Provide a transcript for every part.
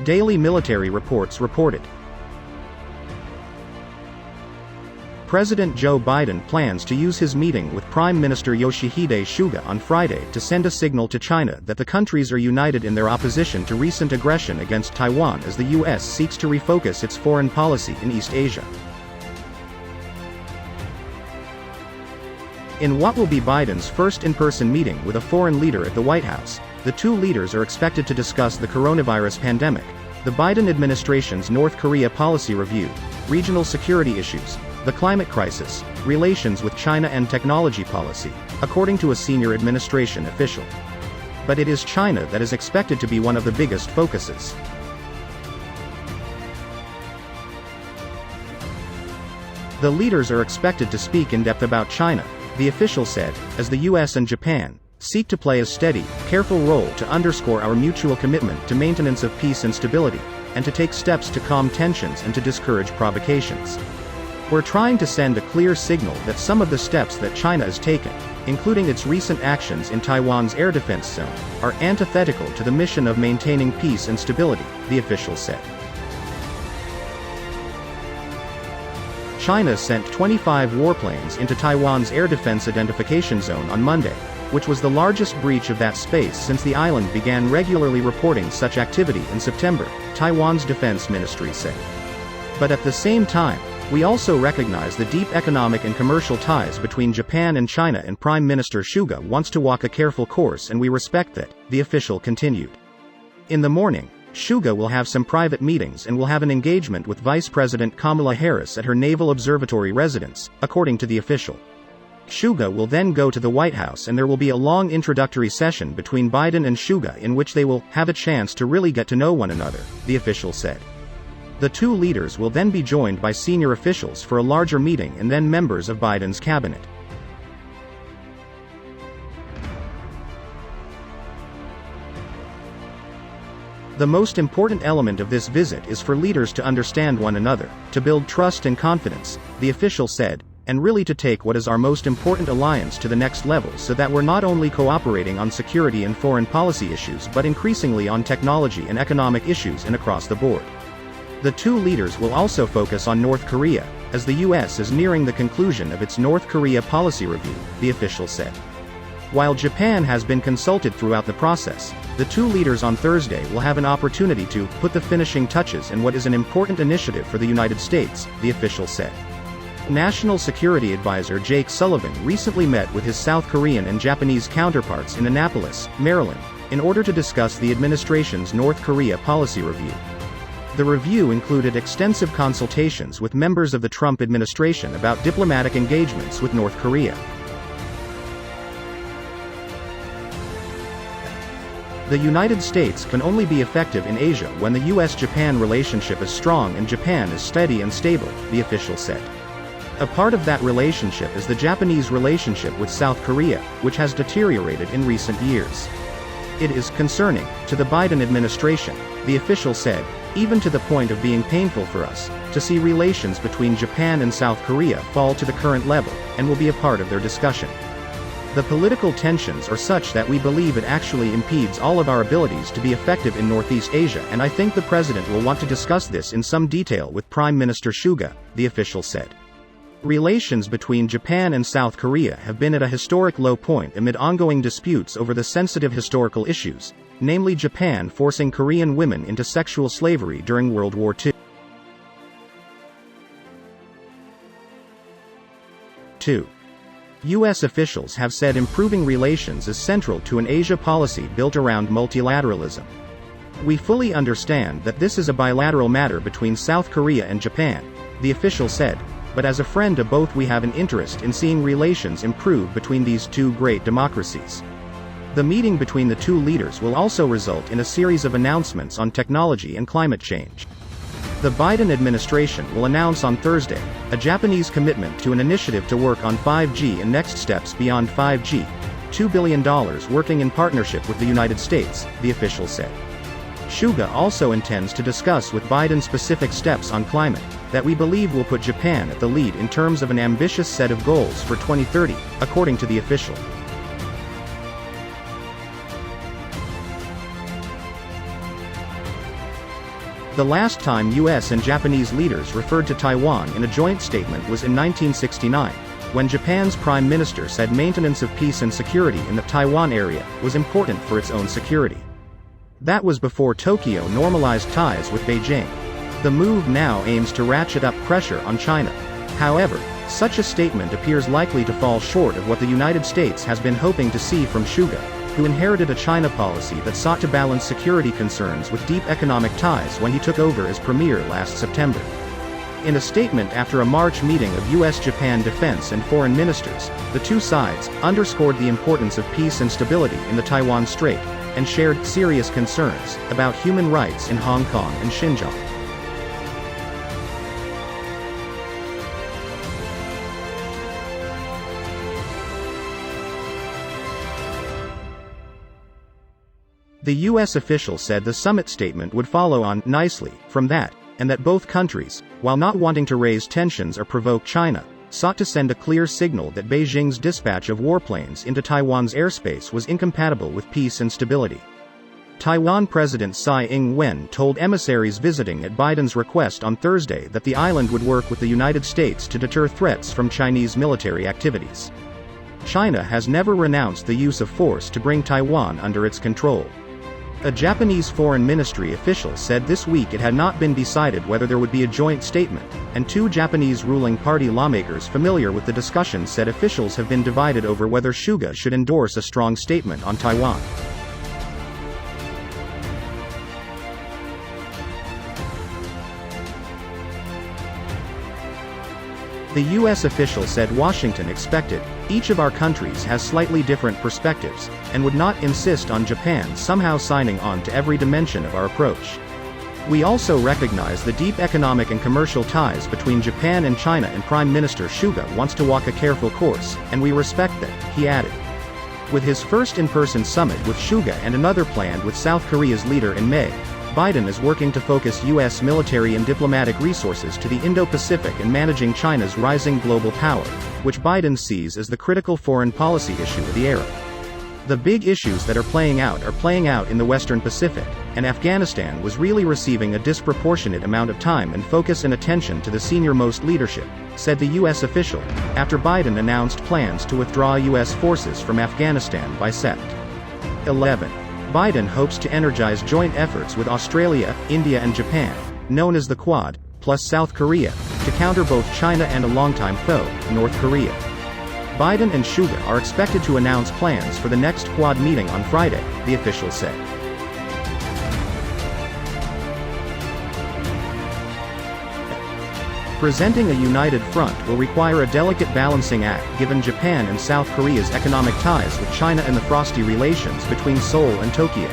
Daily military reports reported. President Joe Biden plans to use his meeting with Prime Minister Yoshihide Suga on Friday to send a signal to China that the countries are united in their opposition to recent aggression against Taiwan as the U.S. seeks to refocus its foreign policy in East Asia. In what will be Biden's first in-person meeting with a foreign leader at the White House, the two leaders are expected to discuss the coronavirus pandemic, the Biden administration's North Korea policy review, regional security issues, the climate crisis, relations with China and technology policy, according to a senior administration official. But it is China that is expected to be one of the biggest focuses. The leaders are expected to speak in depth about China, the official said, as the US and Japan seek to play a steady, careful role to underscore our mutual commitment to maintenance of peace and stability, and to take steps to calm tensions and to discourage provocations. We're trying to send a clear signal that some of the steps that China has taken, including its recent actions in Taiwan's air defense zone, are antithetical to the mission of maintaining peace and stability, the official said. China sent 25 warplanes into Taiwan's air defense identification zone on Monday, which was the largest breach of that space since the island began regularly reporting such activity in September, Taiwan's defense ministry said. But at the same time, we also recognize the deep economic and commercial ties between Japan and China, and Prime Minister Suga wants to walk a careful course, and we respect that, the official continued. In the morning, Suga will have some private meetings and will have an engagement with Vice President Kamala Harris at her Naval Observatory residence, according to the official. Suga will then go to the White House and there will be a long introductory session between Biden and Suga in which they will have a chance to really get to know one another, the official said. The two leaders will then be joined by senior officials for a larger meeting and then members of Biden's cabinet. The most important element of this visit is for leaders to understand one another, to build trust and confidence, the official said, and really to take what is our most important alliance to the next level so that we're not only cooperating on security and foreign policy issues but increasingly on technology and economic issues and across the board. The two leaders will also focus on North Korea, as the U.S. is nearing the conclusion of its North Korea policy review, the official said. While Japan has been consulted throughout the process, the two leaders on Thursday will have an opportunity to put the finishing touches in what is an important initiative for the United States, the official said. National Security Advisor Jake Sullivan recently met with his South Korean and Japanese counterparts in Annapolis, Maryland, in order to discuss the administration's North Korea policy review. The review included extensive consultations with members of the Trump administration about diplomatic engagements with North Korea. The United States can only be effective in Asia when the U.S.-Japan relationship is strong and Japan is steady and stable, the official said. A part of that relationship is the Japanese relationship with South Korea, which has deteriorated in recent years. It is concerning to the Biden administration, the official said, even to the point of being painful for us, to see relations between Japan and South Korea fall to the current level, and will be a part of their discussion. The political tensions are such that we believe it actually impedes all of our abilities to be effective in Northeast Asia, and I think the president will want to discuss this in some detail with Prime Minister Suga, the official said. Relations between Japan and South Korea have been at a historic low point amid ongoing disputes over the sensitive historical issues, namely Japan forcing Korean women into sexual slavery during World War II. 2. U.S. officials have said improving relations is central to an Asia policy built around multilateralism. We fully understand that this is a bilateral matter between South Korea and Japan, the official said, but as a friend to both we have an interest in seeing relations improve between these two great democracies. The meeting between the two leaders will also result in a series of announcements on technology and climate change. The Biden administration will announce on Thursday a Japanese commitment to an initiative to work on 5G and next steps beyond 5G, $2 billion working in partnership with the United States, the official said. Suga also intends to discuss with Biden specific steps on climate that we believe will put Japan at the lead in terms of an ambitious set of goals for 2030, according to the official. The last time US and Japanese leaders referred to Taiwan in a joint statement was in 1969, when Japan's Prime Minister said maintenance of peace and security in the Taiwan area was important for its own security. That was before Tokyo normalized ties with Beijing. The move now aims to ratchet up pressure on China. However, such a statement appears likely to fall short of what the United States has been hoping to see from Suga, who inherited a China policy that sought to balance security concerns with deep economic ties when he took over as premier last September. In a statement after a March meeting of US-Japan defense and foreign ministers, the two sides underscored the importance of peace and stability in the Taiwan Strait, and shared serious concerns about human rights in Hong Kong and Xinjiang. The U.S. official said the summit statement would follow on nicely from that, and that both countries, while not wanting to raise tensions or provoke China, sought to send a clear signal that Beijing's dispatch of warplanes into Taiwan's airspace was incompatible with peace and stability. Taiwan President Tsai Ing-wen told emissaries visiting at Biden's request on Thursday that the island would work with the United States to deter threats from Chinese military activities. China has never renounced the use of force to bring Taiwan under its control. A Japanese foreign ministry official said this week it had not been decided whether there would be a joint statement, and two Japanese ruling party lawmakers familiar with the discussion said officials have been divided over whether Suga should endorse a strong statement on Taiwan. The U.S. official said Washington expected, each of our countries has slightly different perspectives, and would not insist on Japan somehow signing on to every dimension of our approach. We also recognize the deep economic and commercial ties between Japan and China, and Prime Minister Suga wants to walk a careful course, and we respect that, he added. With his first in-person summit with Suga and another planned with South Korea's leader in May, Biden is working to focus U.S. military and diplomatic resources to the Indo-Pacific and managing China's rising global power, which Biden sees as the critical foreign policy issue of the era. The big issues that are playing out in the Western Pacific, and Afghanistan was really receiving a disproportionate amount of time and focus and attention to the senior-most leadership, said the U.S. official, after Biden announced plans to withdraw U.S. forces from Afghanistan by Sept. 11. Biden hopes to energize joint efforts with Australia, India and Japan, known as the Quad, plus South Korea, to counter both China and a longtime foe, North Korea. Biden and Suga are expected to announce plans for the next Quad meeting on Friday, the official said. Presenting a united front will require a delicate balancing act given Japan and South Korea's economic ties with China and the frosty relations between Seoul and Tokyo.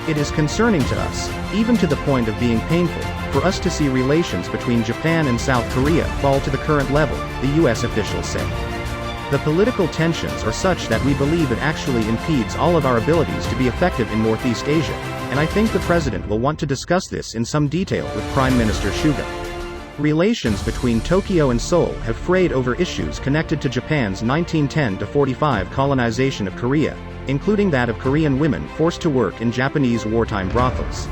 It is concerning to us, even to the point of being painful, for us to see relations between Japan and South Korea fall to the current level, the U.S. official said. The political tensions are such that we believe it actually impedes all of our abilities to be effective in Northeast Asia, and I think the president will want to discuss this in some detail with Prime Minister Suga. Relations between Tokyo and Seoul have frayed over issues connected to Japan's 1910-45 colonization of Korea, including that of Korean women forced to work in Japanese wartime brothels.